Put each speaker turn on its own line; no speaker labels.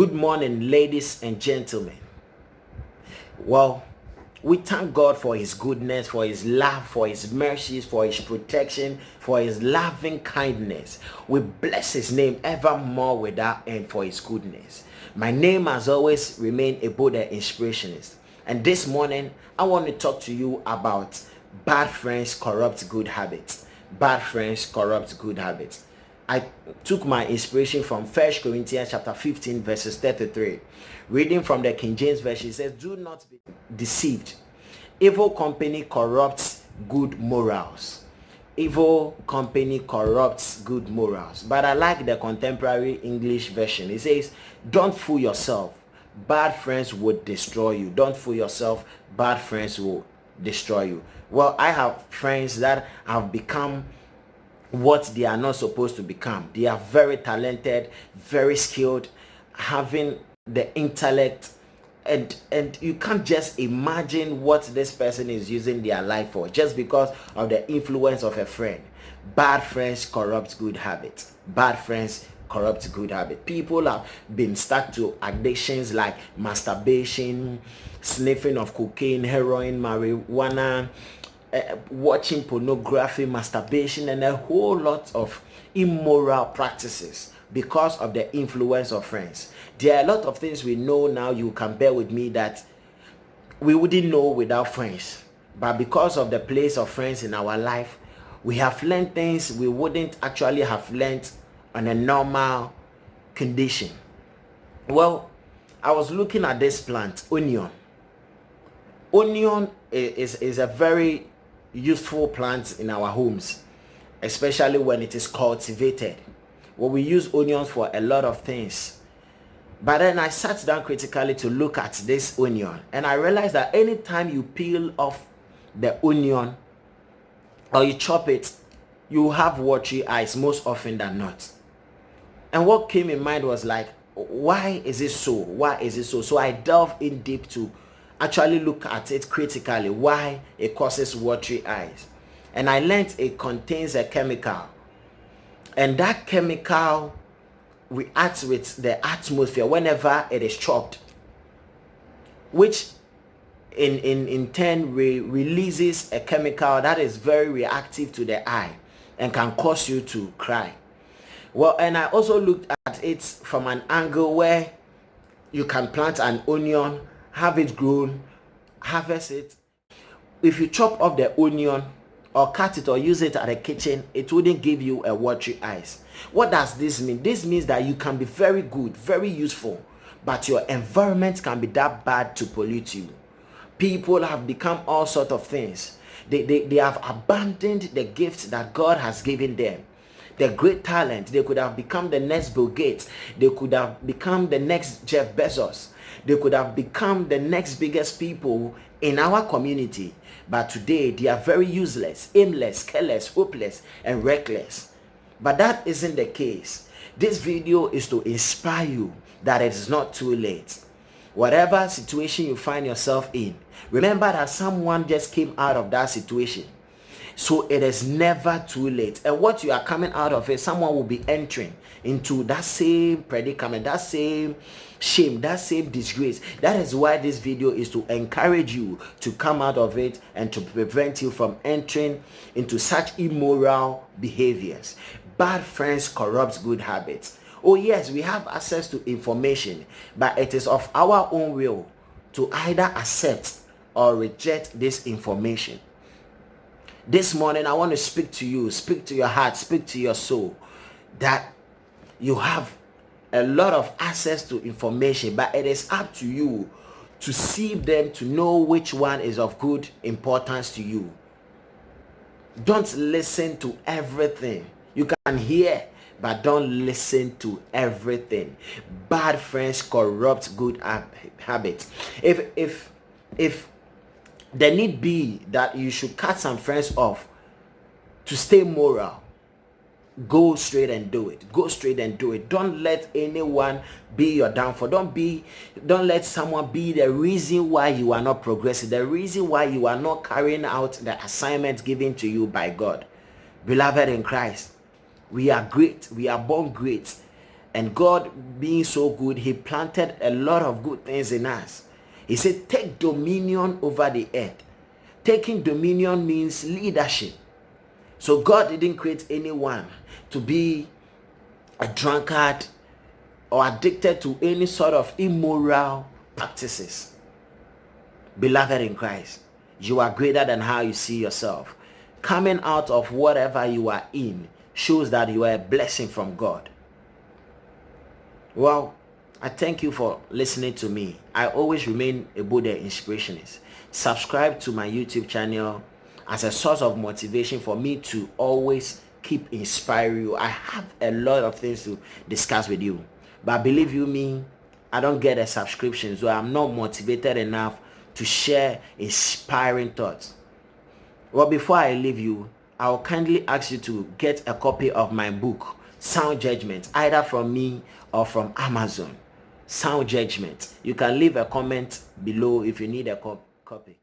Good morning, ladies and gentlemen. Well, we thank God for his goodness, for his love, for his mercies, for his protection, for his loving kindness. We bless his name evermore without end for his goodness. My name has always remained a Buddha inspirationist. And this morning, I want to talk to you about bad friends corrupt good habits. Bad friends corrupt good habits. I took my inspiration from 1 Corinthians chapter 15 verses 33. Reading from the King James Version, it says, "Do not be deceived. Evil company corrupts good morals." Evil company corrupts good morals. But I like the contemporary English version. It says, "Don't fool yourself. Bad friends would destroy you." Don't fool yourself. Bad friends will destroy you. Well, I have friends that have become what they are not supposed to become. They are very talented, very skilled, having the intellect, and you can't just imagine what this person is using their life for just because of the influence of a friend. Bad friends corrupt good habits. Bad friends corrupt good habit. People have been stuck to addictions like masturbation, sniffing of cocaine, heroin, marijuana, watching pornography, masturbation, and a whole lot of immoral practices because of the influence of friends. There are a lot of things we know now, you can bear with me, that we wouldn't know without friends. But because of the place of friends in our life, we have learned things we wouldn't actually have learned on a normal condition. Well, I was looking at this plant, onion. Onion is a very useful plant in our homes, especially when it is cultivated. Well, we use onions for a lot of things. But then I sat down critically to look at this onion, and I realized that anytime you peel off the onion or you chop it, you have watery eyes most often than not. And what came in mind was like, why is it so? Why is it so? So I delved in deep to actually look at it critically, why it causes watery eyes. And I learned it contains a chemical, and that chemical reacts with the atmosphere whenever it is chopped, which in turn releases a chemical that is very reactive to the eye and can cause you to cry. Well, and I also looked at it from an angle where you can plant an onion, have it grown, harvest it. If you chop off the onion or cut it or use it at the kitchen, it wouldn't give you a watery eyes. What does this mean? This means that you can be very good, very useful, but your environment can be that bad to pollute you. People have become all sorts of things. They have abandoned the gift that God has given them. The great talent. They could have become the next Bill Gates. They could have become the next Jeff Bezos. They could have become the next biggest people in our community. But today, they are very useless, aimless, careless, hopeless, and reckless. But that isn't the case. This video is to inspire you that it is not too late. Whatever situation you find yourself in, remember that someone just came out of that situation. So it is never too late. And what you are coming out of it, someone will be entering into that same predicament, that same shame, that same disgrace. That is why this video is to encourage you to come out of it and to prevent you from entering into such immoral behaviors. Bad friends corrupt good habits. Oh yes, we have access to information, but it is of our own will to either accept or reject this information. This morning, I want to speak to you, speak to your heart, speak to your soul, that you have a lot of access to information, but it is up to you to sieve them to know which one is of good importance to you. Don't listen to everything. You can hear, but don't listen to everything. Bad friends corrupt good habits. If the need be that you should cut some friends off to stay moral, go straight and do it. Go straight and do it. Don't let anyone be your downfall. Don't let someone be the reason why you are not progressing, the reason why you are not carrying out the assignment given to you by God. Beloved in Christ, we are great. We are born great. And God being so good, he planted a lot of good things in us. He said, take dominion over the earth. Taking dominion means leadership. So God didn't create anyone to be a drunkard or addicted to any sort of immoral practices. Beloved in Christ, you are greater than how you see yourself. Coming out of whatever you are in shows that you are a blessing from God. Well, I thank you for listening to me. I always remain a Buddha inspirationist. Subscribe to my YouTube channel as a source of motivation for me to always keep inspiring you. I have a lot of things to discuss with you, but believe you me, I don't get a subscription, so I'm not motivated enough to share inspiring thoughts. Well, before I leave you, I'll kindly ask you to get a copy of my book, Sound Judgment, either from me or from Amazon. Sound Judgment. You can leave a comment below if you need a copy.